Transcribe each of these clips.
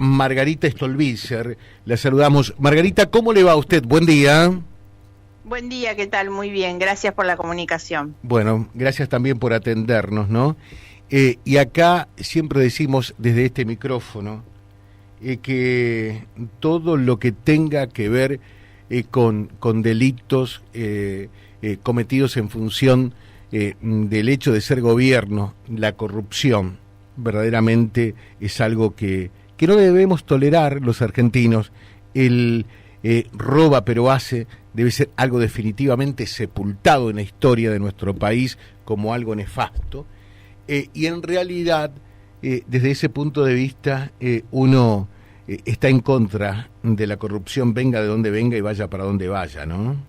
Margarita Stolbizer. La saludamos. Margarita, ¿cómo le va a usted? Buen día. Buen día, ¿qué tal? Muy bien, gracias por la comunicación. Bueno, gracias también por atendernos, ¿no? Y acá siempre decimos desde este micrófono que todo lo que tenga que ver con delitos cometidos en función del hecho de ser gobierno, la corrupción, verdaderamente es algo que no debemos tolerar los argentinos. El roba pero hace debe ser algo definitivamente sepultado en la historia de nuestro país como algo nefasto, y en realidad desde ese punto de vista uno está en contra de la corrupción, venga de donde venga y vaya para donde vaya, ¿no?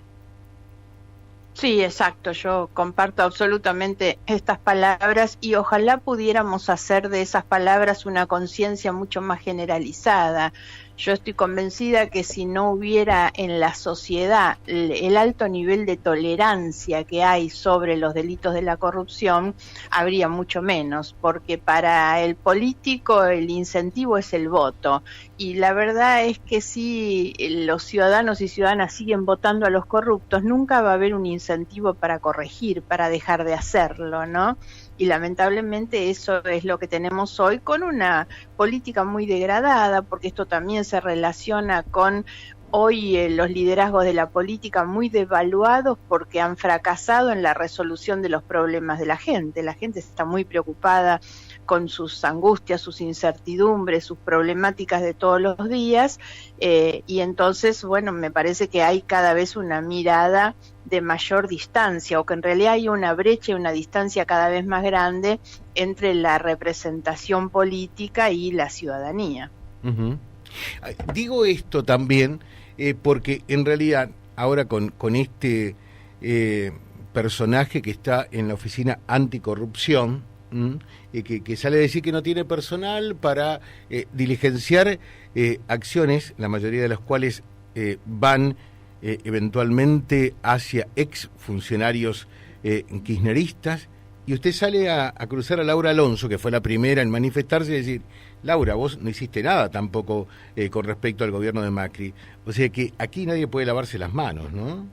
Sí, exacto, yo comparto absolutamente estas palabras y ojalá pudiéramos hacer de esas palabras una conciencia mucho más generalizada. Yo estoy convencida que si no hubiera en la sociedad el alto nivel de tolerancia que hay sobre los delitos de la corrupción, habría mucho menos, porque para el político el incentivo es el voto. Y la verdad es que si los ciudadanos y ciudadanas siguen votando a los corruptos, nunca va a haber un incentivo para corregir, para dejar de hacerlo, ¿no? Y lamentablemente eso es lo que tenemos hoy, con una política muy degradada, porque esto también se relaciona con hoy los liderazgos de la política muy devaluados porque han fracasado en la resolución de los problemas de la gente. La gente está muy preocupada con sus angustias, sus incertidumbres, sus problemáticas de todos los días, y entonces, bueno, me parece que hay cada vez una mirada de mayor distancia, o que en realidad hay una brecha y una distancia cada vez más grande entre la representación política y la ciudadanía. Uh-huh. Digo esto también porque en realidad ahora con este personaje que está en la oficina anticorrupción, que sale a decir que no tiene personal para diligenciar acciones, la mayoría de las cuales van eventualmente hacia exfuncionarios kirchneristas, y usted sale a cruzar a Laura Alonso, que fue la primera en manifestarse y decir: Laura, vos no hiciste nada tampoco con respecto al gobierno de Macri. O sea que aquí nadie puede lavarse las manos, ¿no?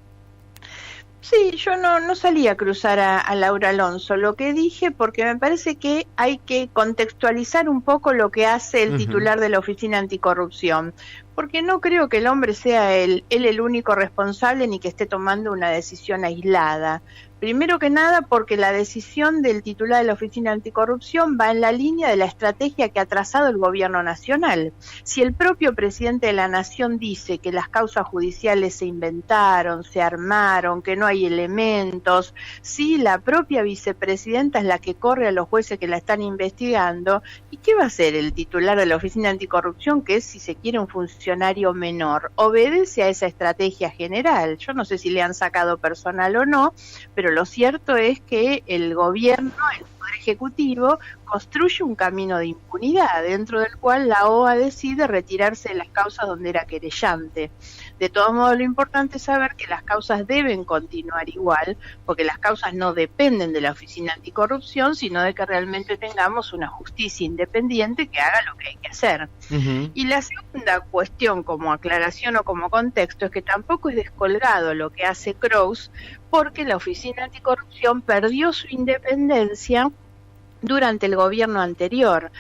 Sí, yo no salí a cruzar a Laura Alonso, lo que dije, porque me parece que hay que contextualizar un poco lo que hace el titular de la Oficina Anticorrupción, porque no creo que el hombre sea él el único responsable ni que esté tomando una decisión aislada. Primero que nada, porque la decisión del titular de la Oficina Anticorrupción va en la línea de la estrategia que ha trazado el gobierno nacional. Si el propio presidente de la Nación dice que las causas judiciales se inventaron, se armaron, que no hay elementos, si la propia vicepresidenta es la que corre a los jueces que la están investigando, ¿y qué va a hacer el titular de la Oficina Anticorrupción, que es, si se quiere, un funcionario menor? Obedece a esa estrategia general. Yo no sé si le han sacado personal o no, pero lo cierto es que el gobierno, el Poder Ejecutivo, construye un camino de impunidad, dentro del cual la OA decide retirarse de las causas donde era querellante. De todos modos, lo importante es saber que las causas deben continuar igual, porque las causas no dependen de la Oficina Anticorrupción, sino de que realmente tengamos una justicia independiente que haga lo que hay que hacer. Uh-huh. Y la segunda cuestión, como aclaración o como contexto, es que tampoco es descolgado lo que hace Kroes, porque la Oficina Anticorrupción perdió su independencia durante el gobierno anterior.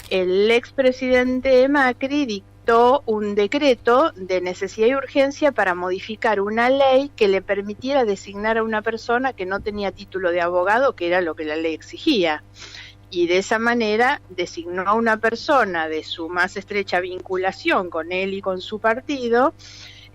El expresidente Macri dictó un decreto de necesidad y urgencia para modificar una ley que le permitiera designar a una persona que no tenía título de abogado, que era lo que la ley exigía. Y de esa manera designó a una persona de su más estrecha vinculación con él y con su partido,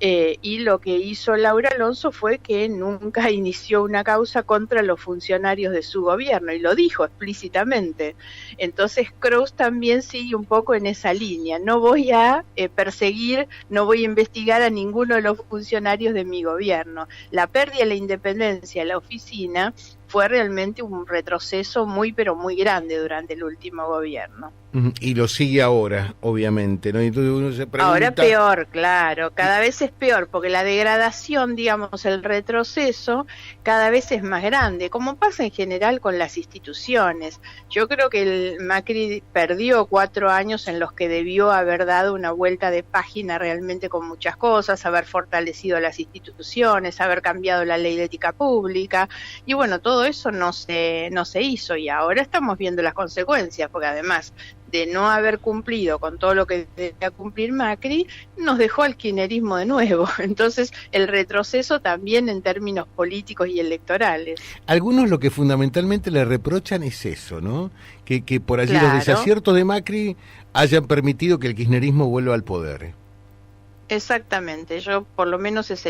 y lo que hizo Laura Alonso fue que nunca inició una causa contra los funcionarios de su gobierno, y lo dijo explícitamente. Entonces Kroes también sigue un poco en esa línea: no voy a perseguir, no voy a investigar a ninguno de los funcionarios de mi gobierno. La pérdida de la independencia de la oficina fue realmente un retroceso muy pero muy grande durante el último gobierno. Y lo sigue ahora, obviamente, ¿no? Entonces uno se pregunta... Ahora peor, claro, cada vez es peor, porque la degradación, digamos, el retroceso, cada vez es más grande, como pasa en general con las instituciones. Yo creo que el Macri perdió 4 años en los que debió haber dado una vuelta de página realmente con muchas cosas, haber fortalecido las instituciones, haber cambiado la ley de ética pública, y bueno, todo eso no se hizo, y ahora estamos viendo las consecuencias, porque además de no haber cumplido con todo lo que debía cumplir Macri, nos dejó al kirchnerismo de nuevo. Entonces, el retroceso también en términos políticos y electorales. Algunos lo que fundamentalmente le reprochan es eso, ¿no? Que por allí Claro. los desaciertos de Macri hayan permitido que el kirchnerismo vuelva al poder. Exactamente, yo por lo menos es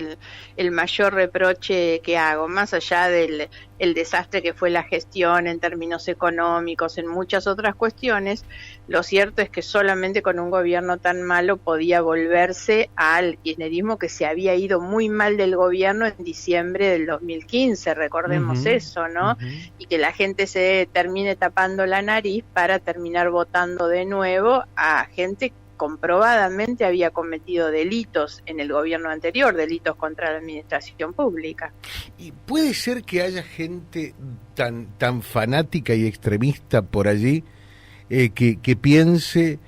el mayor reproche que hago, más allá del el desastre que fue la gestión en términos económicos, en muchas otras cuestiones. Lo cierto es que solamente con un gobierno tan malo podía volverse al kirchnerismo, que se había ido muy mal del gobierno en diciembre del 2015, recordemos eso, ¿no? Y que la gente se termine tapando la nariz para terminar votando de nuevo a gente comprobadamente había cometido delitos en el gobierno anterior, delitos contra la administración pública. ¿Y puede ser que haya gente tan fanática y extremista por allí que piense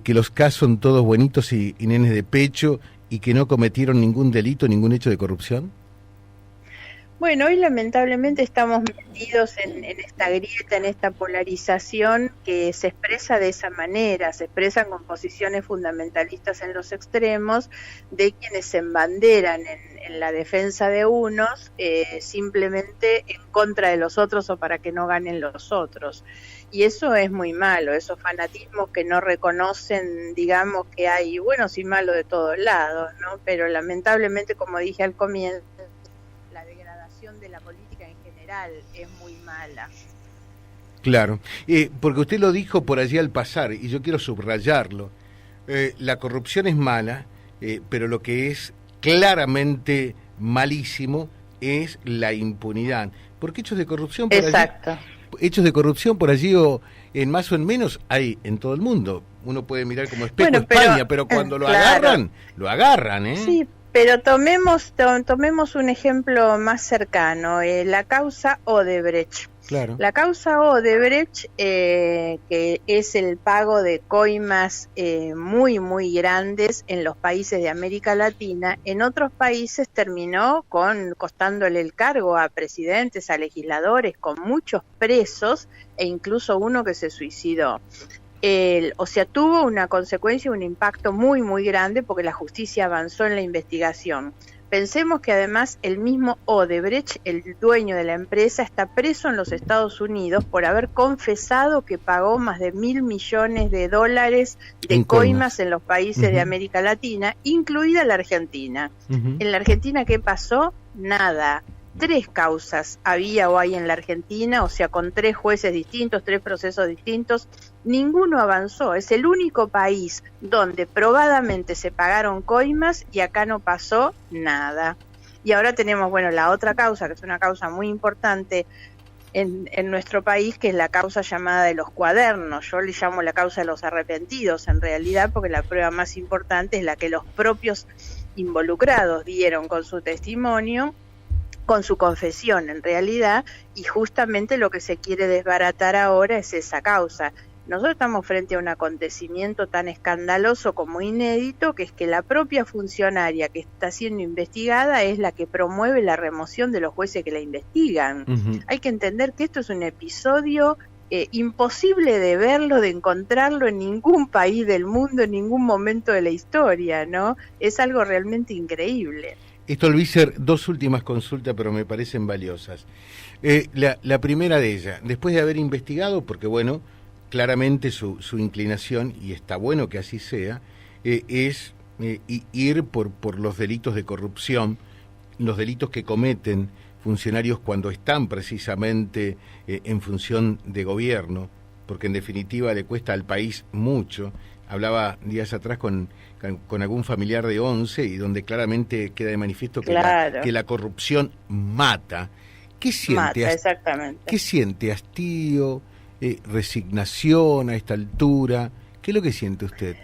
que los casos son todos buenitos y nenes de pecho y que no cometieron ningún delito, ningún hecho de corrupción? Bueno, hoy lamentablemente estamos metidos en esta grieta, en esta polarización que se expresa de esa manera, se expresan con posiciones fundamentalistas en los extremos de quienes se embanderan en la defensa de unos, simplemente en contra de los otros o para que no ganen los otros. Y eso es muy malo, esos fanatismos que no reconocen, digamos, que hay buenos y malos de todos lados, ¿no? Pero lamentablemente, como dije al comienzo, la degradación de la política en general es muy mala. Claro, porque usted lo dijo por allí al pasar, y yo quiero subrayarlo. La corrupción es mala, pero lo que es claramente malísimo es la impunidad. Porque hechos de corrupción por Exacto. allí, hechos de corrupción por allí o en más o en menos hay en todo el mundo. Uno puede mirar como espejo España, pero cuando lo agarran, ¿eh? Sí. Pero tomemos un ejemplo más cercano, la causa Odebrecht. Claro. La causa Odebrecht, que es el pago de coimas muy, muy grandes en los países de América Latina, en otros países terminó costándole el cargo a presidentes, a legisladores, con muchos presos e incluso uno que se suicidó. O sea, tuvo una consecuencia, un impacto muy, muy grande porque la justicia avanzó en la investigación. Pensemos que además el mismo Odebrecht, el dueño de la empresa, está preso en los Estados Unidos por haber confesado que pagó más de $1.000 millones de coimas en los países de América Latina, incluida la Argentina. En la Argentina, ¿qué pasó? Nada. 3 causas había o hay en la Argentina, o sea, con 3 jueces distintos, 3 procesos distintos, ninguno avanzó. Es el único país donde probadamente se pagaron coimas y acá no pasó nada. Y ahora tenemos, bueno, la otra causa, que es una causa muy importante en nuestro país, que es la causa llamada de los cuadernos. Yo le llamo la causa de los arrepentidos, en realidad, porque la prueba más importante es la que los propios involucrados dieron con su testimonio, con su confesión en realidad, y justamente lo que se quiere desbaratar ahora es esa causa. Nosotros estamos frente a un acontecimiento tan escandaloso como inédito, que es que la propia funcionaria que está siendo investigada es la que promueve la remoción de los jueces que la investigan. Hay que entender que esto es un episodio imposible de verlo, de encontrarlo en ningún país del mundo, en ningún momento de la historia, ¿no? Es algo realmente increíble. Esto, Luíser, 2 últimas consultas, pero me parecen valiosas. La primera de ellas, después de haber investigado, porque bueno, claramente su inclinación, y está bueno que así sea, es ir por los delitos de corrupción, los delitos que cometen funcionarios cuando están precisamente en función de gobierno, porque en definitiva le cuesta al país mucho. Hablaba días atrás con algún familiar de 11 y donde claramente queda de manifiesto que, claro, que la corrupción mata ¿Qué siente? Mata, exactamente. ¿Qué siente? ¿Hastío? ¿Resignación a esta altura? ¿Qué es lo que siente usted?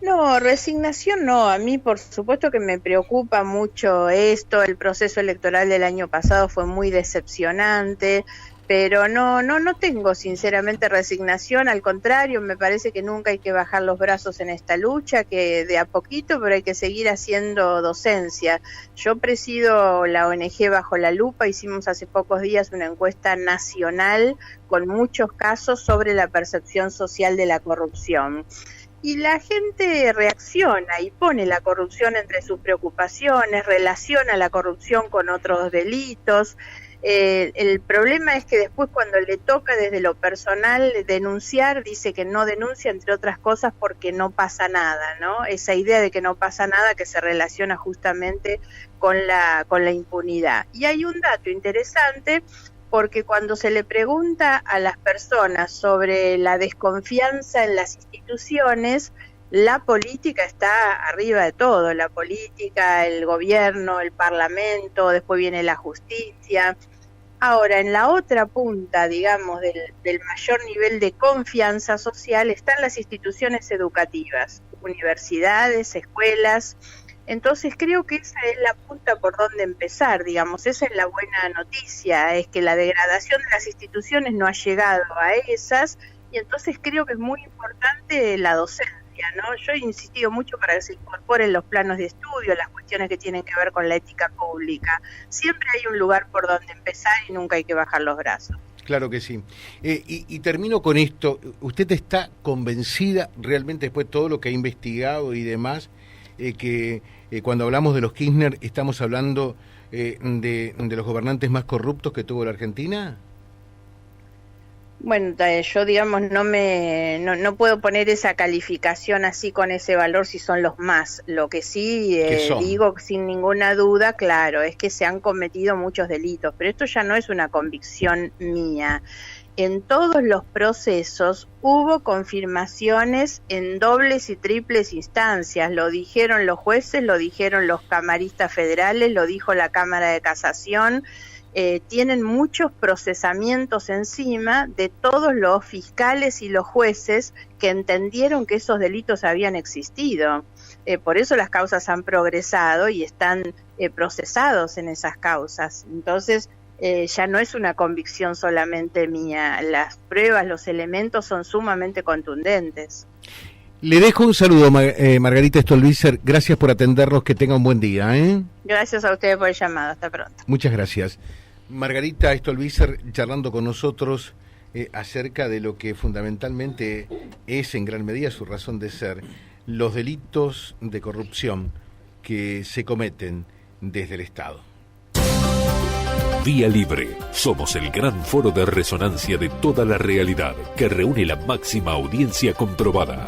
No, resignación no. A mí, por supuesto que me preocupa mucho esto. El proceso electoral del año pasado fue muy decepcionante, pero no tengo sinceramente resignación. Al contrario, me parece que nunca hay que bajar los brazos en esta lucha, que de a poquito, pero hay que seguir haciendo docencia. Yo presido la ONG Bajo la Lupa. Hicimos hace pocos días una encuesta nacional con muchos casos sobre la percepción social de la corrupción. Y la gente reacciona y pone la corrupción entre sus preocupaciones, relaciona la corrupción con otros delitos. El problema es que después, cuando le toca desde lo personal denunciar, dice que no denuncia, entre otras cosas porque no pasa nada, ¿no? Esa idea de que no pasa nada, que se relaciona justamente con la impunidad. Y hay un dato interesante, porque cuando se le pregunta a las personas sobre la desconfianza en las instituciones, la política está arriba de todo. La política, el gobierno, el parlamento, después viene la justicia. Ahora, en la otra punta, digamos, del mayor nivel de confianza social están las instituciones educativas, universidades, escuelas. Entonces creo que esa es la punta por donde empezar, digamos. Esa es la buena noticia, es que la degradación de las instituciones no ha llegado a esas, y entonces creo que es muy importante la docencia, ¿no? Yo he insistido mucho para que se incorporen los planos de estudio, las cuestiones que tienen que ver con la ética pública. Siempre hay un lugar por donde empezar y nunca hay que bajar los brazos. Claro que sí. Y termino con esto. ¿Usted está convencida realmente, después de todo lo que ha investigado y demás, que cuando hablamos de los Kirchner estamos hablando de los gobernantes más corruptos que tuvo la Argentina? Bueno, yo digamos no puedo poner esa calificación así con ese valor si son los más. Lo que sí digo sin ninguna duda, claro, es que se han cometido muchos delitos, pero esto ya no es una convicción mía. En todos los procesos hubo confirmaciones en dobles y triples instancias. Lo dijeron los jueces, lo dijeron los camaristas federales, lo dijo la Cámara de Casación. Tienen muchos procesamientos encima de todos los fiscales y los jueces que entendieron que esos delitos habían existido. Por eso las causas han progresado y están procesados en esas causas. Entonces, ya no es una convicción solamente mía. Las pruebas, los elementos son sumamente contundentes. Le dejo un saludo, Margarita Stolbizer. Gracias por atendernos. Que tenga un buen día. Gracias a ustedes por el llamado. Hasta pronto. Muchas gracias. Margarita Stolbizer charlando con nosotros acerca de lo que fundamentalmente es en gran medida su razón de ser, los delitos de corrupción que se cometen desde el Estado. Vía Libre. Somos el gran foro de resonancia de toda la realidad que reúne la máxima audiencia comprobada.